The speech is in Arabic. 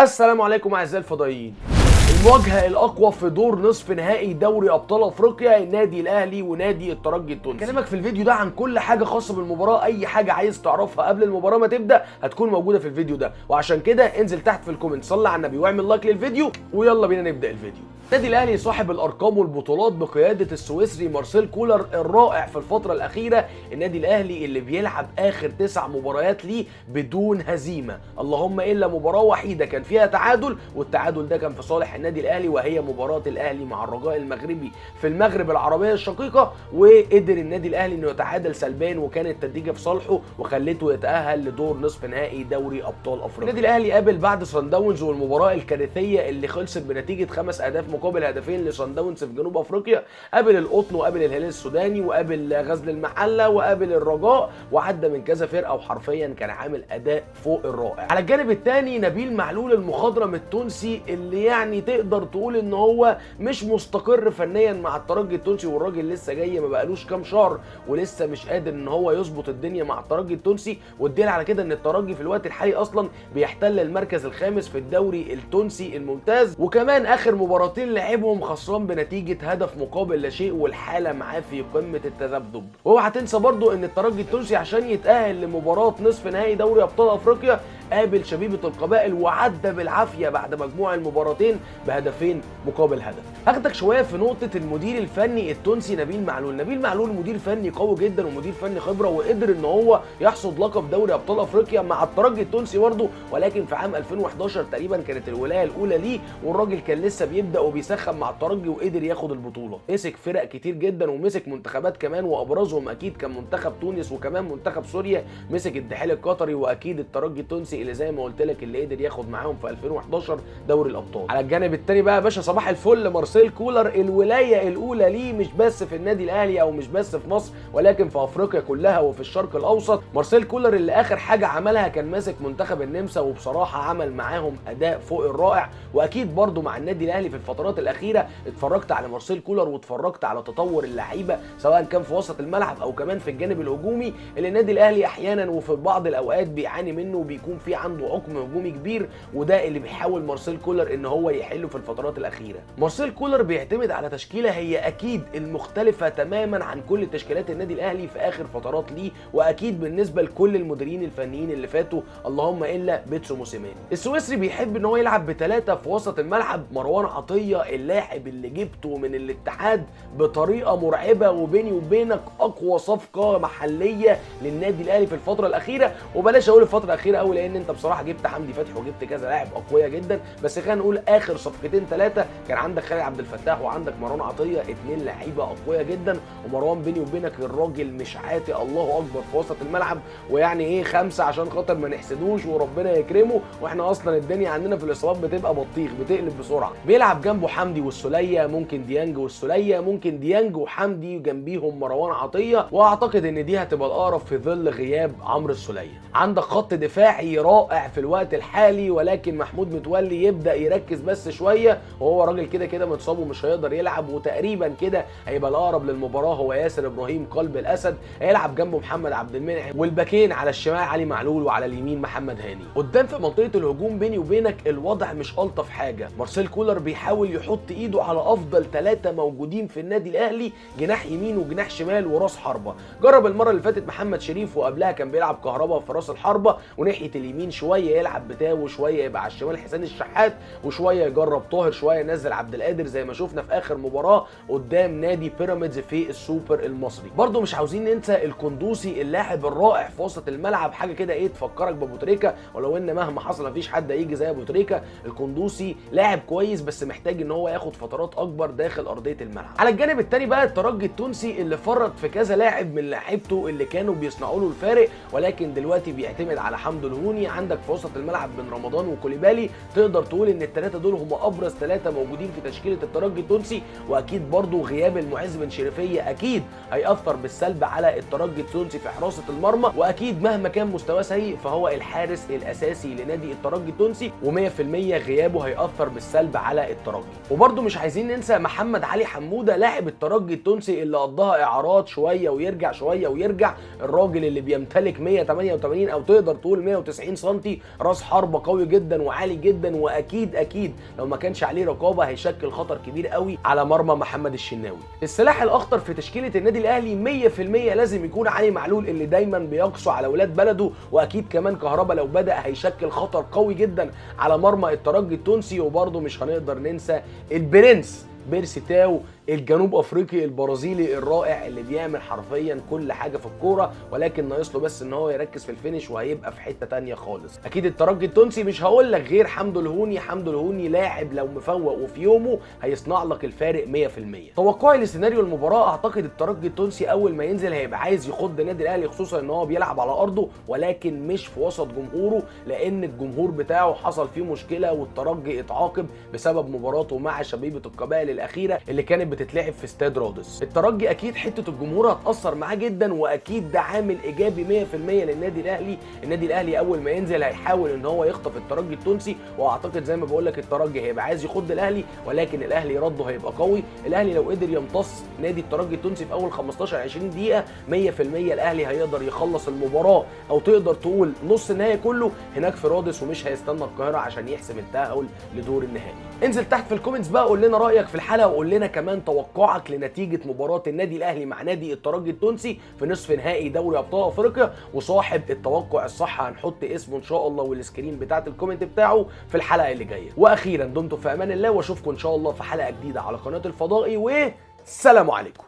السلام عليكم اعزائي الفضائيين. المواجهه الاقوى في دور نصف نهائي دوري ابطال افريقيا النادي الاهلي ونادي الترجي التونسي. هكلمك في الفيديو ده عن كل حاجه خاصه بالمباراه، اي حاجه عايز تعرفها قبل المباراه ما تبدا هتكون موجوده في الفيديو ده، وعشان كده انزل تحت في الكومنت صلي على النبي واعمل لايك للفيديو ويلا بينا نبدا الفيديو. النادي الاهلي صاحب الارقام والبطولات بقياده السويسري مارسيل كولر الرائع في الفتره الاخيره. النادي الاهلي اللي بيلعب اخر 9 مباريات ليه بدون هزيمه، اللهم الا مباراه وحيده كان فيها تعادل، والتعادل ده كان في صالح النادي الاهلي وهي مباراه الاهلي مع الرجاء المغربي في المغرب العربيه الشقيقه، وقدر النادي الاهلي انه يتعادل سلبان وكانت النتيجه في صالحه وخلته يتاهل لدور نصف نهائي دوري ابطال افريقيا. النادي الاهلي قابل بعد صن داونز والمباراه الكارثيه اللي خلصت بنتيجه 5 اهداف مقابل هدفين لصن داونز في جنوب افريقيا، قابل القطن وقابل الهلال السوداني وقابل غزل المحله وقابل الرجاء وعدى من كذا فرقه وحرفيا كان عامل اداء فوق الرائع. على الجانب الثاني نبيل معلول المخضرم التونسي اللي يعني تقدر تقول ان هو مش مستقر فنيا مع الترجي التونسي، والراجل لسه جاي ما بقالوش كام شهر ولسه مش قادر ان هو يظبط الدنيا مع الترجي التونسي، والدليل على كده ان الترجي في الوقت الحالي اصلا بيحتل المركز الخامس في الدوري التونسي الممتاز، وكمان اخر مباراتين لعبهم خسران بنتيجه هدف مقابل لا شيء والحاله معاه في قمه التذبذب. واوعى تنسى برضو ان الترجي التونسي عشان يتاهل لمباراه نصف نهائي دوري ابطال افريقيا قابل شبيبه القبائل وعدى بالعافيه بعد مجموع المباراتين بهدفين مقابل هدف. هاخدك شويه في نقطه المدير الفني التونسي نبيل معلول. نبيل معلول مدير فني قوي جدا ومدير فني خبره، وقدر ان هو يحصد لقب دوري ابطال افريقيا مع الترجي التونسي برضه، ولكن في عام 2011 تقريبا كانت الولايه الاولى ليه والراجل كان لسه بيبدا وبيسخن مع الترجي وقدر ياخد البطوله. مسك فرق كتير جدا ومسك منتخبات كمان، وابرزهم اكيد كان منتخب تونس وكمان منتخب سوريا، مسك الدحيل القطري واكيد الترجي التونسي اللي زي ما قلت لك اللي قدر ياخد معاهم في 2011 دوري الابطال. على الجانب الثاني بقى يا باشا صباح الفل مارسيل كولر الولايه الاولى ليه مش بس في النادي الاهلي او مش بس في مصر ولكن في افريقيا كلها وفي الشرق الاوسط. مارسيل كولر اللي اخر حاجه عملها كان ماسك منتخب النمسا وبصراحه عمل معاهم اداء فوق الرائع، واكيد برضو مع النادي الاهلي في الفترات الاخيره اتفرجت على مارسيل كولر واتفرجت على تطور اللعيبه سواء كان في وسط الملعب او كمان في الجانب الهجومي اللي النادي الاهلي احيانا وفي بعض الاوقات بيعاني منه وبيكون في عنده عقم هجومي كبير، وده اللي بيحاول مارسيل كولر ان هو يحله في الفترات الاخيره. مارسيل كولر بيعتمد على تشكيله هي اكيد المختلفه تماما عن كل تشكيلات النادي الاهلي في اخر فترات ليه، واكيد بالنسبه لكل المديرين الفنيين اللي فاتوا اللهم الا بيتسو موسيماني. السويسري بيحب ان هو يلعب بثلاثه في وسط الملعب. مروان عطيه اللاعب اللي جبته من الاتحاد بطريقه مرعبه، وبيني وبينك اقوى صفقه محليه للنادي الاهلي في الفتره الاخيره، وبلاش اقول الفتره الاخيره قوي لان انت بصراحه جبت حمدي فتحي وجبت كذا لاعب اقوياء جدا، بس خلينا نقول اخر صفقتين ثلاثه كان عندك خالد عبد الفتاح وعندك مروان عطيه، اثنين لعيبه اقوياء جدا. ومروان بيني وبينك الراجل مش عاتي الله اكبر في وسط الملعب، ويعني ايه 5 عشان خاطر ما نحسدوش وربنا يكرمه، واحنا اصلا الدنيا عندنا في الاصابات بتبقى بطيخ بتقلب بسرعه. بيلعب جنبه حمدي والسوليه، ممكن ديانج والسوليه، ممكن ديانج وحمدي جنبيهم مروان عطيه، واعتقد ان دي هتبقى الاقرب في ظل غياب عمرو السوليه. عندك خط دفاعي رائع في الوقت الحالي، ولكن محمود متولي يبدا يركز بس شويه، وهو راجل كده كده متصاب ومش هيقدر يلعب، وتقريبا كده هيبقى الاقرب للمباراه هو ياسر ابراهيم قلب الاسد، هيلعب جنبه محمد عبد المنعم، والباكين على الشمال علي معلول وعلى اليمين محمد هاني. قدام في منطقه الهجوم بيني وبينك الوضع مش الطف حاجه. مارسيل كولر بيحاول يحط ايده على افضل 3 موجودين في النادي الاهلي، جناح يمين وجناح شمال وراس حربه. جرب المره اللي فاتت محمد شريف وقبلها كان بيلعب كهربا في راس الحربه، وناحيه اليمين شويه يلعب بتاو وشويه يبقى على الشمال حسين الشحات وشويه يجرب طاهر شويه ينزل عبد القادر زي ما شفنا في اخر مباراه قدام نادي بيراميدز في السوبر المصري. برضو مش عاوزين ننسى القندوسي اللاعب الرائع في وسط الملعب، حاجه كده ايه تفكرك بابو تريكه، ولو ان مهما حصل مفيش حد هيجي زي ابو تريكه. القندوسي لاعب كويس بس محتاج ان هو ياخد فترات اكبر داخل ارضيه الملعب. على الجانب الثاني بقى الترجي التونسي اللي فرط في كذا لاعب من لاعيبته اللي كانوا بيصنعوا له الفارق، ولكن دلوقتي بيعتمد على حمدو الهوني. عندك في وسط الملعب بن رمضان وكوليبالي، تقدر تقول ان الثلاثه دول هم ابرز 3 موجودين في تشكيله الترجي التونسي، واكيد برضو غياب المعز بن شريفيه اكيد هيأثر بالسلب على الترجي التونسي في حراسه المرمى، واكيد مهما كان مستواه سيء فهو الحارس الاساسي لنادي الترجي التونسي، و100% غيابه هيأثر بالسلب على الترجي. وبرضو مش عايزين ننسى محمد علي حموده لاعب الترجي التونسي اللي قضاها اعارات شويه ويرجع شويه ويرجع، الراجل اللي بيمتلك 188 او تقدر تقول 190 سم، راس حربه قوي جدا وعالي جدا، واكيد لو ما كانش عليه رقابه هيشكل خطر كبير قوي على مرمى محمد الشناوي. السلاح الاخطر في تشكيله النادي الاهلي 100% لازم يكون علي معلول اللي دايما بيقسو على ولاد بلده، واكيد كمان كهربا لو بدا هيشكل خطر قوي جدا على مرمى الترجي التونسي. وبرده مش هنقدر ننسى البرنس بيرسي تاو الجنوب افريقي البرازيلي الرائع اللي بيعمل حرفيا كل حاجه في الكوره، ولكن ناقص له بس ان هو يركز في الفينش وهيبقى في حته ثانيه خالص. اكيد الترجي التونسي مش هقول لك غير حمدو الهوني. حمدو الهوني لاعب لو مفوق وفي يومه هيصنع لك الفارق 100%. توقعي لسيناريو المباراه، اعتقد الترجي التونسي اول ما ينزل هيبقى عايز يخض النادي الاهلي، خصوصا ان هو بيلعب على ارضه ولكن مش في وسط جمهوره، لان الجمهور بتاعه حصل فيه مشكله والترجي اتعاقب بسبب مباراته مع شبيبه القبائل الاخيره اللي كانت بتتلعب في استاد رادس. الترجي اكيد حته الجمهور هتاثر معاه جدا، واكيد ده عامل ايجابي 100% للنادي الاهلي. النادي الاهلي اول ما ينزل هيحاول ان هو يخطف الترجي التونسي، واعتقد زي ما بقول لك الترجي هيبقى عايز يخض الاهلي، ولكن الاهلي رده هيبقى قوي. الاهلي لو قدر يمتص نادي الترجي التونسي في اول 15 20 دقيقه 100% الاهلي هيقدر يخلص المباراه، او تقدر تقول نص النهائي كله هناك في رادس، ومش هيستنى القاهره عشان يحسم التاهل لدور النهائي. انزل تحت في الكومنتس بقى قول لنا رايك في الحلقه، وقول لنا كمان توقعك لنتيجه مباراه النادي الاهلي مع نادي الترجي التونسي في نصف نهائي دوري ابطال افريقيا. وصاحب التوقع الصح هنحط اسمه ان شاء الله والسكرين بتاعت الكومنت بتاعه في الحلقه اللي جايه. واخيرا دمتم في امان الله، واشوفكم ان شاء الله في حلقه جديده على قناه الفضائي، والسلام عليكم.